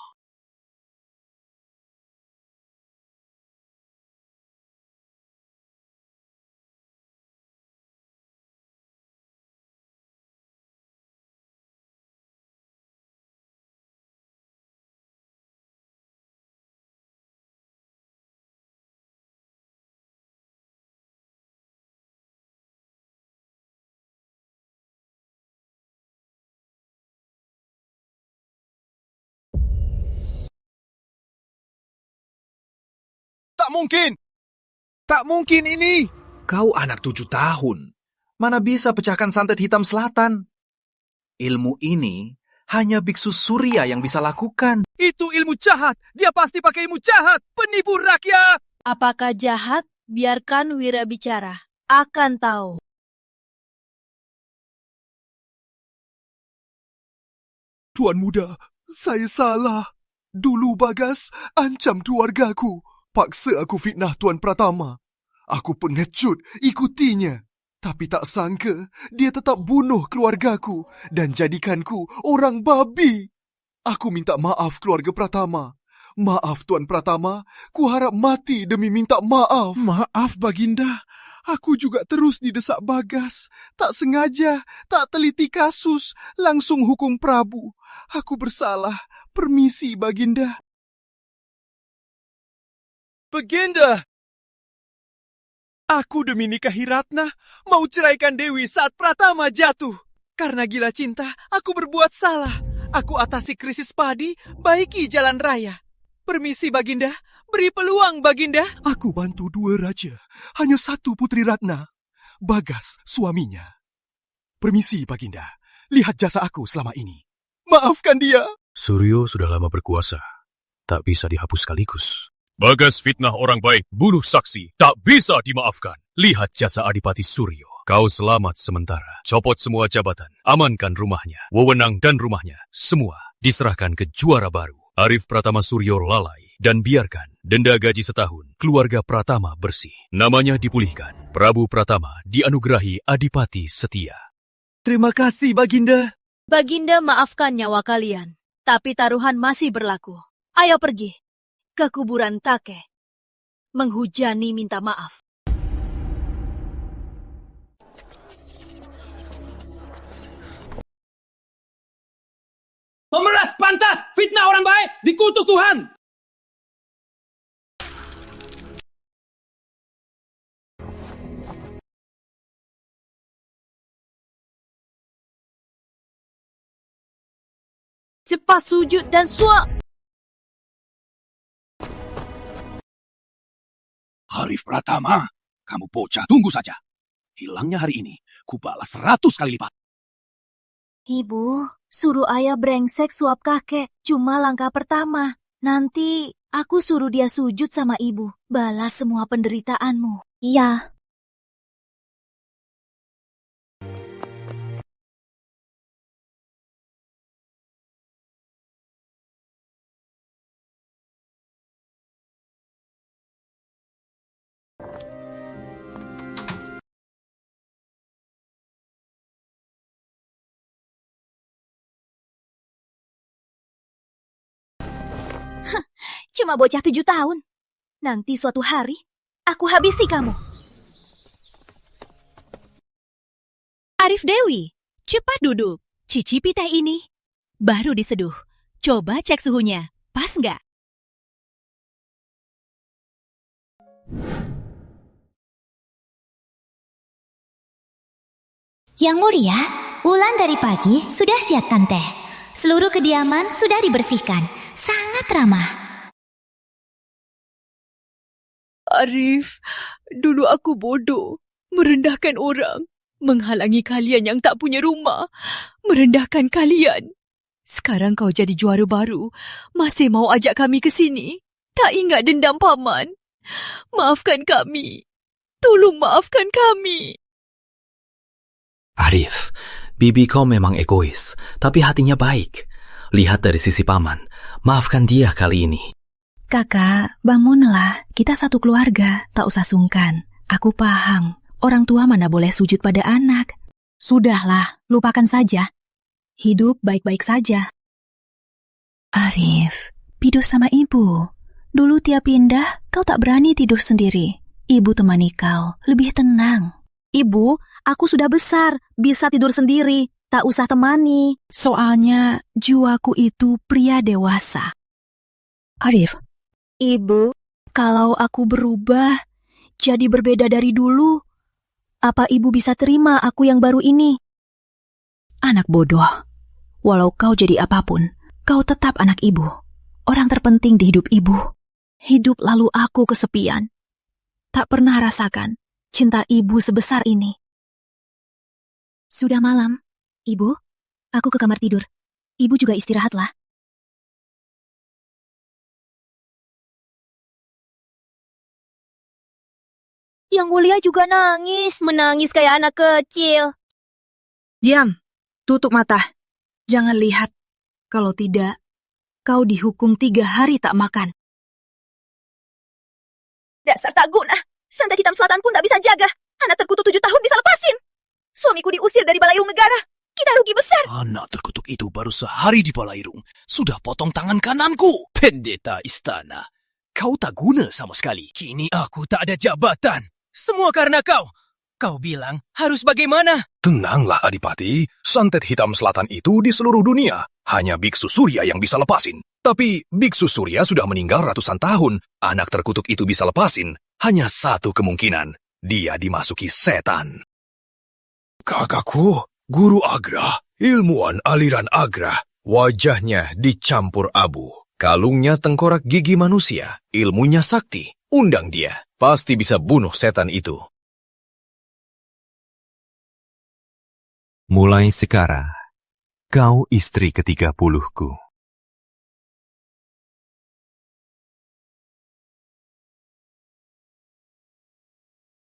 Tak mungkin! Tak mungkin ini! Kau anak 7 tahun. Mana bisa pecahkan santet hitam selatan? Ilmu ini hanya Biksu Surya yang bisa lakukan. Itu ilmu jahat. Dia pasti pakai ilmu jahat. Penipu rakyat. Apakah jahat? Biarkan Wira bicara. Akan tahu. Tuan Muda, saya salah. Dulu Bagas ancam keluargaku, paksa aku fitnah Tuan Pratama. Aku pengecut ikutinya. Tapi tak sangka dia tetap bunuh keluargaku dan jadikanku orang babi. Aku minta maaf keluarga Pratama. Maaf Tuan Pratama, ku harap mati demi minta maaf. Maaf Baginda, aku juga terus didesak Bagas. Tak sengaja, tak teliti kasus, langsung hukum Prabu. Aku bersalah, permisi Baginda. Baginda! Aku demi nikahi Ratna, mau ceraikan Dewi saat Pratama jatuh. Karena gila cinta, aku berbuat salah. Aku atasi krisis padi, baiki jalan raya. Permisi Baginda, beri peluang Baginda. Aku bantu dua raja, hanya satu putri Ratna. Bagas suaminya. Permisi Baginda, lihat jasa aku selama ini. Maafkan dia. Suryo sudah lama berkuasa, tak bisa dihapus sekaligus. Bagas fitnah orang baik, bunuh saksi, tak bisa dimaafkan. Lihat jasa Adipati Suryo. Kau selamat sementara. Copot semua jabatan, amankan rumahnya, wewenang dan rumahnya. Semua diserahkan ke juara baru. Arif Pratama Suryo lalai dan biarkan denda gaji setahun keluarga Pratama bersih. Namanya dipulihkan. Prabu Pratama dianugerahi Adipati setia. Terima kasih Baginda. Baginda maafkan nyawa kalian, tapi taruhan masih berlaku. Ayo pergi ke kuburan Take. Menghujani minta maaf. Pemeras pantas, fitnah orang baik, dikutuk Tuhan. Cepat sujud dan suak. Arif Pratama, kamu bocah, tunggu saja. Hilangnya hari ini, ku balas 100 kali lipat. Ibu, suruh ayah brengsek suap kakek, cuma langkah pertama. Nanti aku suruh dia sujud sama ibu, balas semua penderitaanmu. Iya. Cuma bocah 7 tahun. Nanti suatu hari, aku habisi kamu. Arif Dewi, cepat duduk. Cicipi teh ini. Baru diseduh. Coba cek suhunya. Pas nggak? Yang mulia, Wulan dari pagi sudah siapkan teh. Seluruh kediaman sudah dibersihkan. Sangat ramah. Arif, dulu aku bodoh. Merendahkan orang. Menghalangi kalian yang tak punya rumah. Merendahkan kalian. Sekarang kau jadi juara baru. Masih mau ajak kami ke sini? Tak ingat dendam paman? Maafkan kami. Tolong maafkan kami. Arif, bibi kau memang egois, tapi hatinya baik. Lihat dari sisi paman, maafkan dia kali ini. Kakak, bangunlah. Kita satu keluarga, tak usah sungkan. Aku paham, orang tua mana boleh sujud pada anak. Sudahlah, lupakan saja. Hidup baik-baik saja. Arif, tidur sama ibu. Dulu tiap pindah, kau tak berani tidur sendiri. Ibu temani kau, lebih tenang. Ibu, aku sudah besar, bisa tidur sendiri. Tak usah temani. Soalnya jiwaku itu pria dewasa. Arif. Ibu, kalau aku berubah, jadi berbeda dari dulu, apa ibu bisa terima aku yang baru ini? Anak bodoh. Walau kau jadi apapun, kau tetap anak ibu. Orang terpenting di hidup ibu. Hidup lalu aku kesepian. Tak pernah rasakan cinta ibu sebesar ini. Sudah malam. Ibu, aku ke kamar tidur. Ibu juga istirahatlah. Yang mulia juga menangis kayak anak kecil. Diam, tutup mata. Jangan lihat. Kalau tidak, kau dihukum 3 hari tak makan. Dasar tak guna. Santet Hitam Selatan pun tak bisa jaga. Anak terkutuk 7 tahun bisa lepasin. Suamiku diusir dari Balairung Negara. Kita rugi besar. Anak terkutuk itu baru sehari di Balairung. Sudah potong tangan kananku. Pendeta istana. Kau tak guna sama sekali. Kini aku tak ada jabatan. Semua karena kau. Kau bilang harus bagaimana? Tenanglah Adipati, santet hitam selatan itu di seluruh dunia. Hanya Biksu Surya yang bisa lepasin. Tapi Biksu Surya sudah meninggal ratusan tahun. Anak terkutuk itu bisa lepasin. Hanya satu kemungkinan. Dia dimasuki setan. Kakakku, Guru Agra, ilmuwan aliran Agra. Wajahnya dicampur abu. Kalungnya tengkorak gigi manusia. Ilmunya sakti. Undang dia. Pasti bisa bunuh setan itu. Mulai sekarang, kau istri ke-30-ku.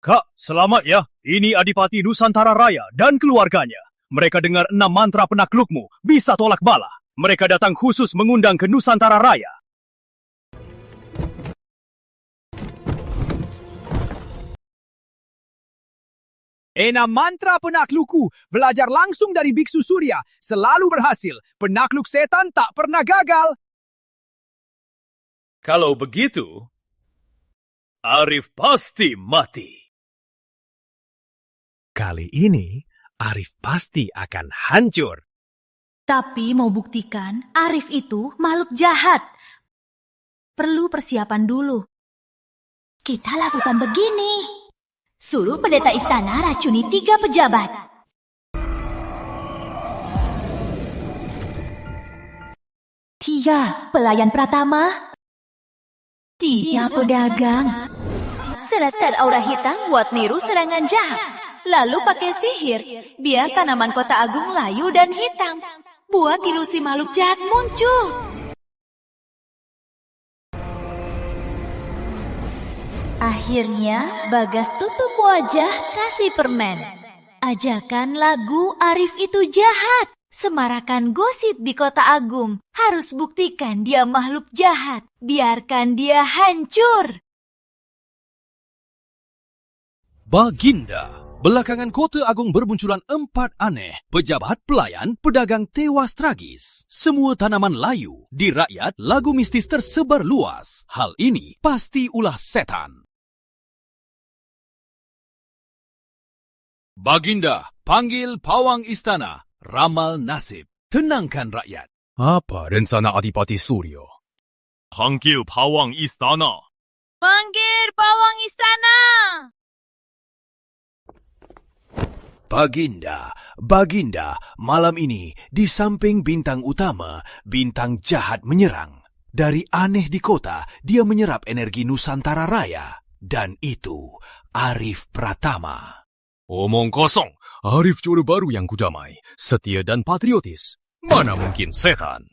Kak, selamat ya. Ini Adipati Nusantara Raya dan keluarganya. Mereka dengar 6 mantra penaklukmu bisa tolak bala. Mereka datang khusus mengundang ke Nusantara Raya. Enam mantra penaklukku belajar langsung dari Biksu Surya. Selalu berhasil. Penakluk setan tak pernah gagal. Kalau begitu, Arif pasti mati. Kali ini, Arif pasti akan hancur. Tapi mau buktikan, Arif itu makhluk jahat. Perlu persiapan dulu. Kita lakukan begini. Suruh pendeta istana racuni 3 pejabat. Tiga pelayan pratama. 3 pedagang. Seratan aura hitam buat niru serangan jahat. Lalu pakai sihir, biar tanaman kota agung layu dan hitam. Buat ilusi makhluk jahat muncul. Akhirnya, Bagas tutup wajah kasih permen. Ajakan lagu Arif itu jahat. Semarakan gosip di kota agung. Harus buktikan dia makhluk jahat. Biarkan dia hancur. Baginda. Belakangan kota agung bermunculan 4 aneh. Pejabat, pelayan, pedagang tewas tragis. Semua tanaman layu. Di rakyat, lagu mistis tersebar luas. Hal ini pasti ulah setan. Baginda, panggil pawang istana. Ramal nasib. Tenangkan rakyat. Apa rencana Adipati Suryo? Panggil pawang istana. Panggil pawang istana. Baginda, malam ini di samping bintang utama, bintang jahat menyerang. Dari aneh di kota, dia menyerap energi Nusantara Raya. Dan itu Arif Pratama. Omong kosong, Arif juru baru yang kudamai, setia dan patriotis. Mana mungkin setan?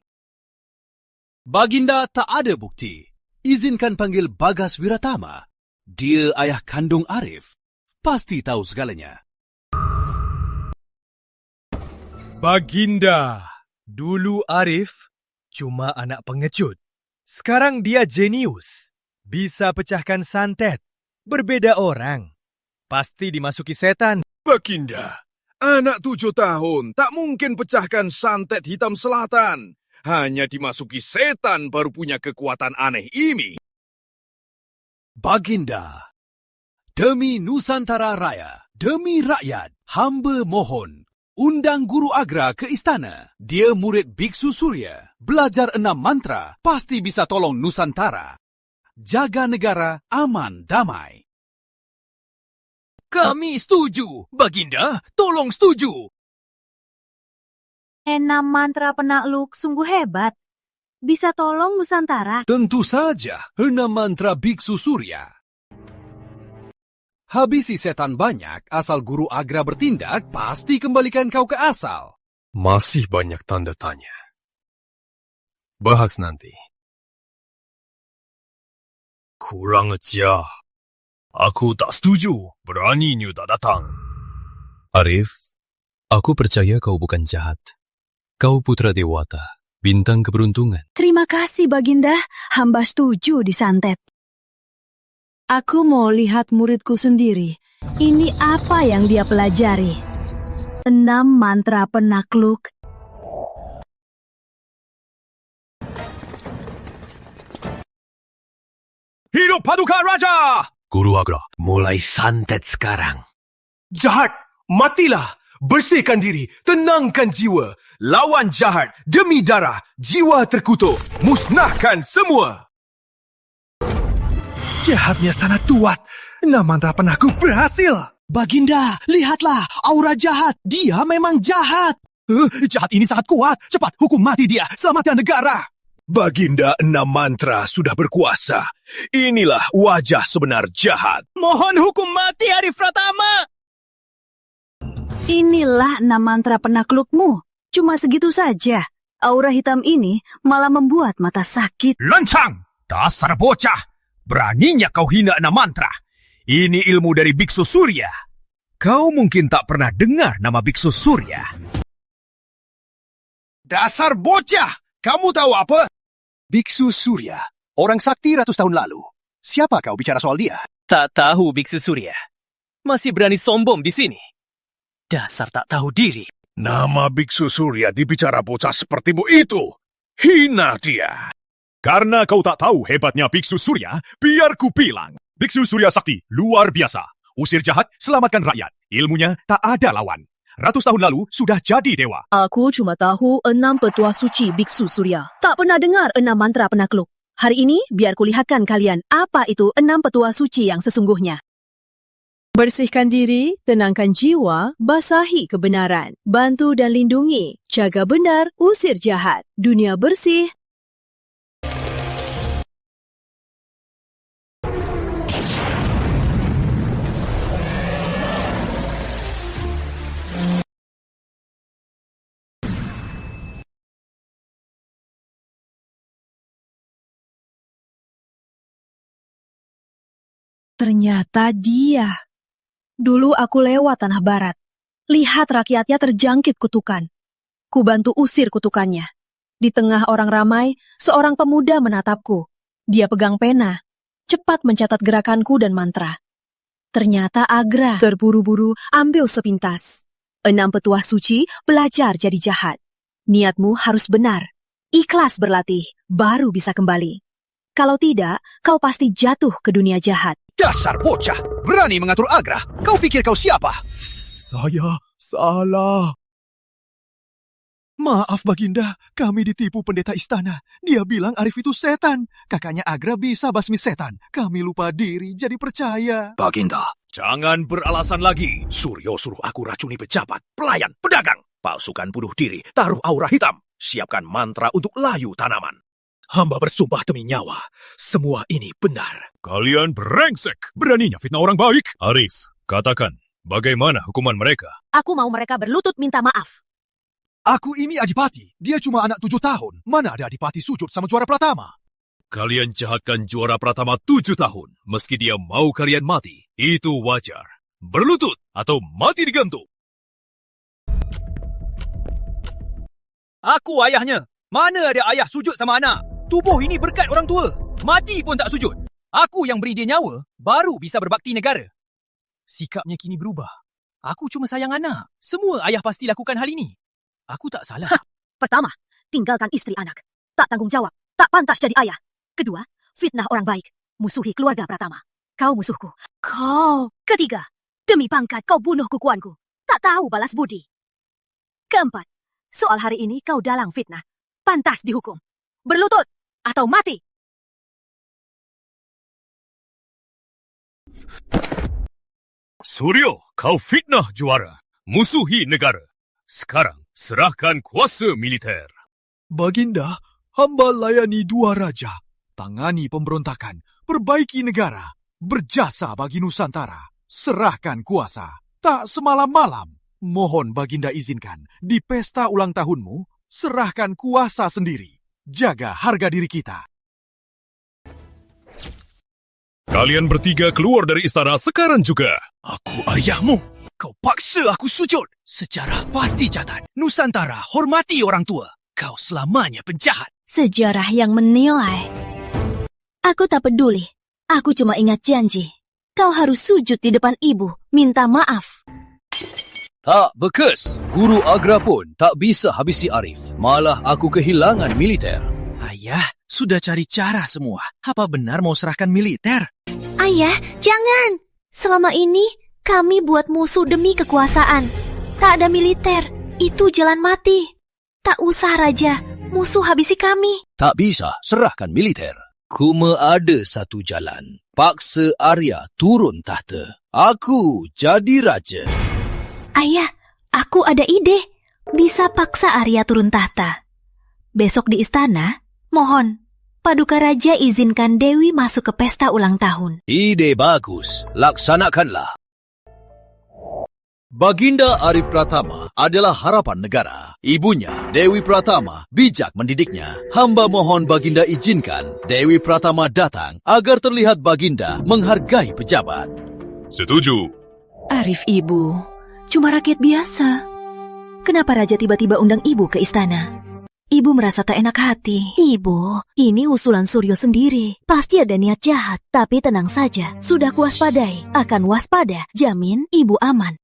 Baginda tak ada bukti. Izinkan panggil Bagas Wiratama. Dia ayah kandung Arif. Pasti tahu segalanya. Baginda, dulu Arif cuma anak pengecut. Sekarang dia jenius. Bisa pecahkan santet. Berbeda orang. Pasti dimasuki setan. Baginda, anak 7 tahun tak mungkin pecahkan santet hitam selatan. Hanya dimasuki setan baru punya kekuatan aneh ini. Baginda, demi Nusantara Raya, demi rakyat, hamba mohon. Undang Guru Agra ke istana. Dia murid Biksu Surya. Belajar 6 mantra, pasti bisa tolong Nusantara. Jaga negara aman damai. Kami setuju. Baginda, tolong setuju. 6 mantra penakluk sungguh hebat. Bisa tolong Nusantara. Tentu saja, 6 mantra Biksu Surya. Habisi setan banyak, asal Guru Agra bertindak, pasti kembalikan kau ke asal. Masih banyak tanda tanya. Bahas nanti. Kurang ajar. Aku tak setuju. Beraninya tak datang. Arif, aku percaya kau bukan jahat. Kau putra dewata bintang keberuntungan. Terima kasih, Baginda. Hamba setuju disantet. Aku mau lihat muridku sendiri. Ini apa yang dia pelajari? 6 mantra penakluk. Hidup Paduka Raja! Guru Agra, mulai santet sekarang. Jahat, matilah! Bersihkan diri, tenangkan jiwa. Lawan jahat demi darah, jiwa terkutuk. Musnahkan semua. Jahatnya sangat kuat. 6 mantra penakluk berhasil. Baginda, lihatlah, aura jahat. Dia memang jahat. Jahat ini sangat kuat. Cepat hukum mati dia. Selamatkan negara. Baginda 6 mantra sudah berkuasa. Inilah wajah sebenar jahat. Mohon hukum mati Arif Pratama. Inilah 6 mantra penaklukmu. Cuma segitu saja. Aura hitam ini malah membuat mata sakit. Lancang! Dasar bocah! Beraninya kau hina 6 mantra. Ini ilmu dari Biksu Surya. Kau mungkin tak pernah dengar nama Biksu Surya. Dasar bocah! Kamu tahu apa? Biksu Surya, orang sakti ratus tahun lalu. Siapa kau bicara soal dia? Tak tahu Biksu Surya. Masih berani sombong di sini. Dasar tak tahu diri. Nama Biksu Surya dibicara bocah sepertimu itu. Hina dia. Karena kau tak tahu hebatnya Biksu Surya, biar ku bilang. Biksu Surya Sakti luar biasa. Usir jahat, selamatkan rakyat. Ilmunya tak ada lawan. Ratus tahun lalu sudah jadi dewa. Aku cuma tahu 6 petua suci Biksu Surya. Tak pernah dengar 6 mantra penakluk. Hari ini, biar kulihatkan kalian apa itu 6 petua suci yang sesungguhnya. Bersihkan diri, tenangkan jiwa, basahi kebenaran. Bantu dan lindungi, jaga benar, usir jahat. Dunia bersih. Ternyata dia. Dulu aku lewat tanah barat. Lihat rakyatnya terjangkit kutukan. Ku bantu usir kutukannya. Di tengah orang ramai, seorang pemuda menatapku. Dia pegang pena. Cepat mencatat gerakanku dan mantra. Ternyata Agra. Terburu-buru ambil sepintas. 6 petua suci belajar jadi jahat. Niatmu harus benar. Ikhlas berlatih, baru bisa kembali. Kalau tidak, kau pasti jatuh ke dunia jahat. Dasar bocah, berani mengatur Agra. Kau pikir kau siapa? Saya salah. Maaf Baginda, kami ditipu pendeta istana. Dia bilang Arif itu setan. Kakaknya Agra bisa basmi setan. Kami lupa diri jadi percaya. Baginda, jangan beralasan lagi. Suryo suruh aku racuni pejabat, pelayan, pedagang. Palsukan bunuh diri, taruh aura hitam. Siapkan mantra untuk layu tanaman. Hamba bersumpah demi nyawa, semua ini benar. Kalian brengsek, beraninya fitnah orang baik. Arif, katakan, bagaimana hukuman mereka? Aku mau mereka berlutut minta maaf. Aku ini Adipati, dia cuma anak 7 tahun. Mana ada Adipati sujud sama juara Pratama? Kalian jahatkan juara Pratama 7 tahun, meski dia mau kalian mati. Itu wajar. Berlutut atau mati digantung. Aku ayahnya. Mana ada ayah sujud sama anak? Tubuh ini berkat orang tua. Mati pun tak sujud. Aku yang beri dia nyawa, baru bisa berbakti negara. Sikapnya kini berubah. Aku cuma sayang anak. Semua ayah pasti lakukan hal ini. Aku tak salah. Pertama, tinggalkan istri anak. Tak tanggung jawab. Tak pantas jadi ayah. Kedua, fitnah orang baik. Musuhi keluarga Pratama. Kau musuhku. Kau. Ketiga, demi pangkat kau bunuh kukuanku. Tak tahu balas budi. Keempat, soal hari ini kau dalang fitnah. Pantas dihukum. Berlutut atau mati. Suryo, kau fitnah juara. Musuhi negara. Sekarang, serahkan kuasa militer. Baginda, hamba layani 2 raja. Tangani pemberontakan, perbaiki negara, berjasa bagi Nusantara. Serahkan kuasa, tak semalam-malam. Mohon Baginda izinkan, di pesta ulang tahunmu, serahkan kuasa sendiri. Jaga harga diri kita. Kalian bertiga keluar dari istana sekarang juga. Aku ayahmu. Kau paksa aku sujud. Sejarah pasti catat. Nusantara hormati orang tua. kau selamanya penjahat. Sejarah yang menilai. Aku tak peduli. Aku cuma ingat janji. Kau harus sujud di depan ibu, minta maaf. Tak bekas. Guru Agra pun tak bisa habisi Arif. Malah aku kehilangan militer. Ayah, sudah cari cara semua. Apa benar mau serahkan militer? Ayah, jangan. Selama ini, kami buat musuh demi kekuasaan. Tak ada militer, itu jalan mati. Tak usah, Raja. Musuh habisi kami. Tak bisa serahkan militer. Cuma ada satu jalan. Paksa Arya turun tahta. Aku jadi raja. Ayah, aku ada ide. Bisa paksa Arya turun tahta. Besok di istana, mohon, Paduka Raja izinkan Dewi masuk ke pesta ulang tahun. Ide bagus. Laksanakanlah. Baginda Arif Pratama adalah harapan negara. Ibunya, Dewi Pratama, bijak mendidiknya. Hamba mohon Baginda izinkan Dewi Pratama datang agar terlihat Baginda menghargai pejabat. Setuju. Arif ibu, cuma rakyat biasa. Kenapa Raja tiba-tiba undang ibu ke istana? Ibu merasa tak enak hati. Ibu, ini usulan Suryo sendiri. Pasti ada niat jahat. Tapi tenang saja, sudah kuwaspadai. Akan waspada, jamin ibu aman.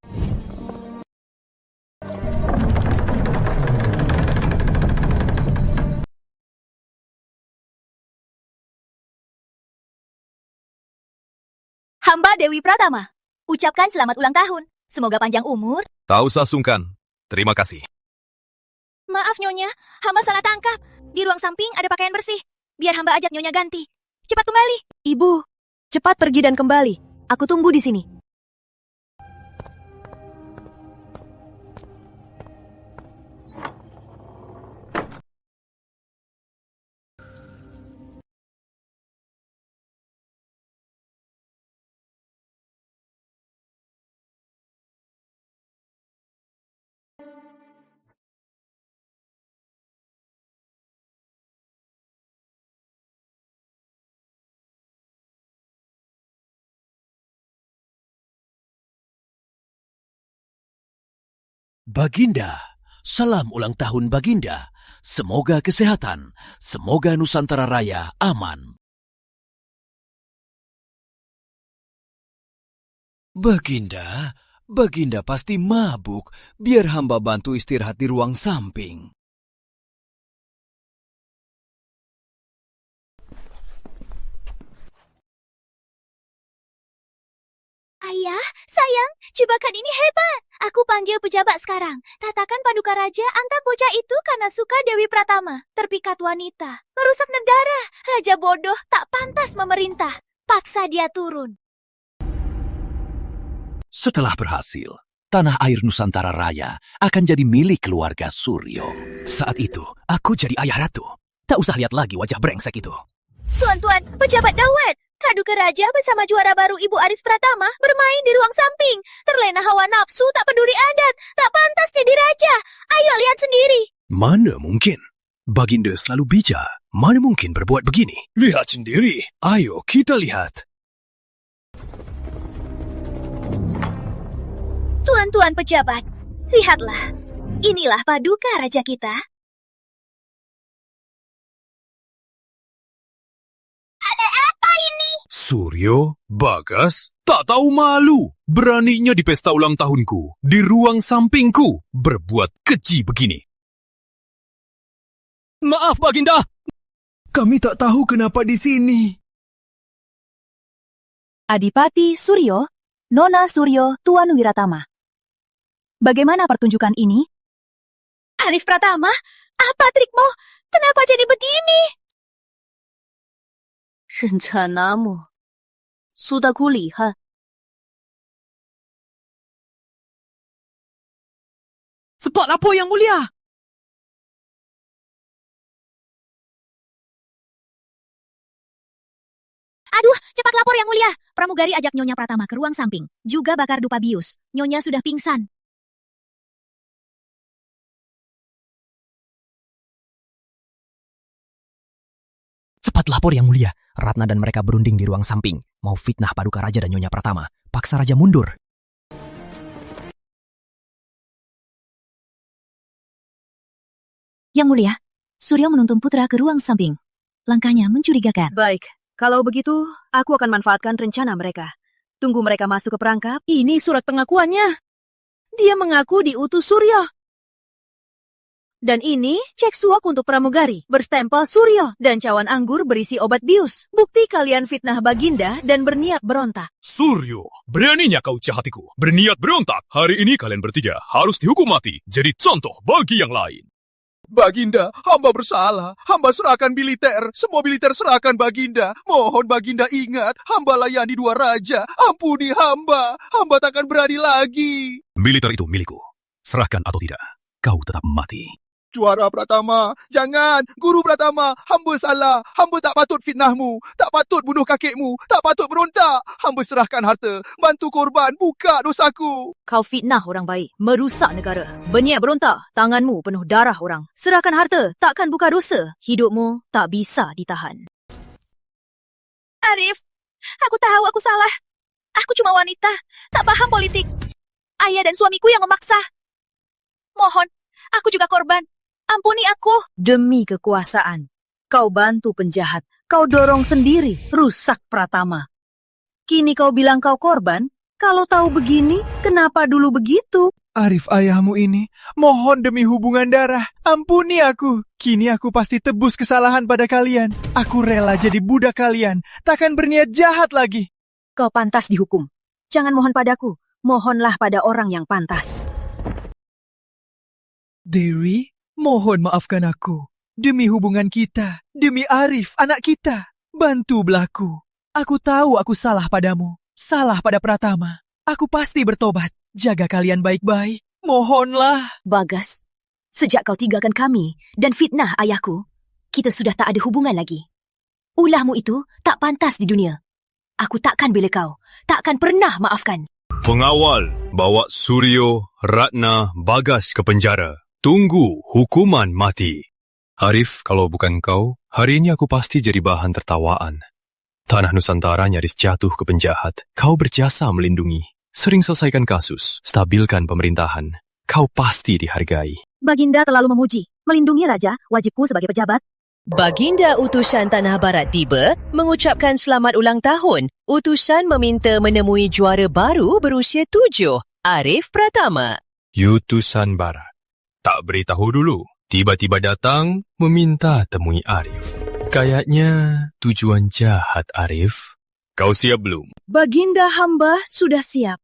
Hamba Dewi Pratama. Ucapkan selamat ulang tahun. Semoga panjang umur. Tak usah sungkan. Terima kasih. Maaf Nyonya, hamba salah tangkap. Di ruang samping ada pakaian bersih. Biar hamba ajak Nyonya ganti. Cepat kembali. Ibu, cepat pergi dan kembali. Aku tunggu di sini. Baginda, salam ulang tahun Baginda. Semoga kesehatan, semoga Nusantara Raya aman. Baginda, Baginda pasti mabuk. Biar hamba bantu istirahat di ruang samping. Ayah, sayang, jebakan ini hebat. Aku panggil pejabat sekarang. Katakan Paduka Raja antar bocah itu karena suka Dewi Pratama. Terpikat wanita. Merusak negara. Raja bodoh tak pantas memerintah. Paksa dia turun. Setelah berhasil, tanah air Nusantara Raya akan jadi milik keluarga Suryo. Saat itu, aku jadi ayah ratu. Tak usah lihat lagi wajah brengsek itu. Tuan-tuan, pejabat dawat. Paduka Raja bersama juara baru Ibu Aris Pratama bermain di ruang samping. Terlena hawa nafsu, tak peduli adat. Tak pantas jadi raja. Ayo lihat sendiri. Mana mungkin? Baginda selalu bijak. Mana mungkin berbuat begini? Lihat sendiri. Ayo kita lihat. Tuan-tuan pejabat, lihatlah. Inilah Paduka Raja kita. Apa ini? Suryo, Bagas, tak tahu malu. Beraninya di pesta ulang tahunku, di ruang sampingku, berbuat keji begini. Maaf, Baginda. Kami tak tahu kenapa di sini. Adipati Suryo, Nona Suryo, Tuan Wiratama. Bagaimana pertunjukan ini? Arif Pratama, apa trikmu? Kenapa jadi begini? Rencanamu sudah kulihat. Cepat lapor yang mulia. Aduh, cepat lapor yang mulia. Pramugari ajak Nyonya Pratama ke ruang samping. Juga bakar dupa bius. Nyonya sudah pingsan. Cepat lapor yang mulia. Ratna dan mereka berunding di ruang samping. Mau fitnah Paduka Raja dan Nyonya Pratama. Paksa Raja mundur. Yang Mulia, Suryo menuntun putra ke ruang samping. Langkahnya mencurigakan. Baik, kalau begitu, aku akan manfaatkan rencana mereka. Tunggu mereka masuk ke perangkap. Ini surat pengakuannya. Dia mengaku diutus Suryo. Dan ini cek suak untuk pramugari, berstempel Suryo, dan cawan anggur berisi obat bius. Bukti kalian fitnah Baginda dan berniat berontak. Suryo, beraninya kau jahatiku. Berniat berontak. Hari ini kalian bertiga harus dihukum mati. Jadi contoh bagi yang lain. Baginda, hamba bersalah. Hamba serahkan militer. Semua militer serahkan Baginda. Mohon Baginda ingat, hamba layani dua raja. Ampuni hamba. Hamba takkan berani lagi. Militer itu milikku. Serahkan atau tidak, kau tetap mati. Juara Pratama, jangan. Guru Pratama, hamba salah. Hamba tak patut fitnahmu. Tak patut bunuh kakekmu. Tak patut berontak. Hamba serahkan harta. Bantu korban, buka dosaku. Kau fitnah orang baik, merusak negara. Berniat berontak, tanganmu penuh darah orang. Serahkan harta, takkan buka dosa. Hidupmu tak bisa ditahan. Arif, aku tahu aku salah. Aku cuma wanita, tak paham politik. Ayah dan suamiku yang memaksa. Mohon, aku juga korban. Ampuni aku. Demi kekuasaan, kau bantu penjahat. Kau dorong sendiri, rusak Pratama. Kini kau bilang kau korban? Kalau tahu begini, kenapa dulu begitu? Arif ayahmu ini, mohon demi hubungan darah, ampuni aku. Kini aku pasti tebus kesalahan pada kalian. Aku rela jadi budak kalian, takkan berniat jahat lagi. Kau pantas dihukum. Jangan mohon padaku, mohonlah pada orang yang pantas. Dewi, mohon maafkan aku. Demi hubungan kita, demi Arif, anak kita. Bantu belaku. Aku tahu aku salah padamu, salah pada Pratama. Aku pasti bertobat. Jaga kalian baik-baik. Mohonlah. Bagas, sejak kau tinggalkan kami dan fitnah ayahku, kita sudah tak ada hubungan lagi. Ulahmu itu tak pantas di dunia. Aku takkan bela kau, takkan pernah maafkan. Pengawal bawa Suryo, Ratna, Bagas ke penjara. Tunggu hukuman mati. Arif, kalau bukan kau, hari ini aku pasti jadi bahan tertawaan. Tanah Nusantara nyaris jatuh ke penjahat. Kau berjasa melindungi. Sering selesaikan kasus, stabilkan pemerintahan. Kau pasti dihargai. Baginda terlalu memuji. Melindungi raja, wajibku sebagai pejabat. Baginda Utusan Tanah Barat tiba mengucapkan selamat ulang tahun. Utusan meminta menemui juara baru berusia 7, Arif Pratama. Utusan Barat. Tak beritahu dulu. Tiba-tiba datang meminta temui Arif. Kayaknya tujuan jahat Arif. Kau siap belum? Baginda hamba sudah siap.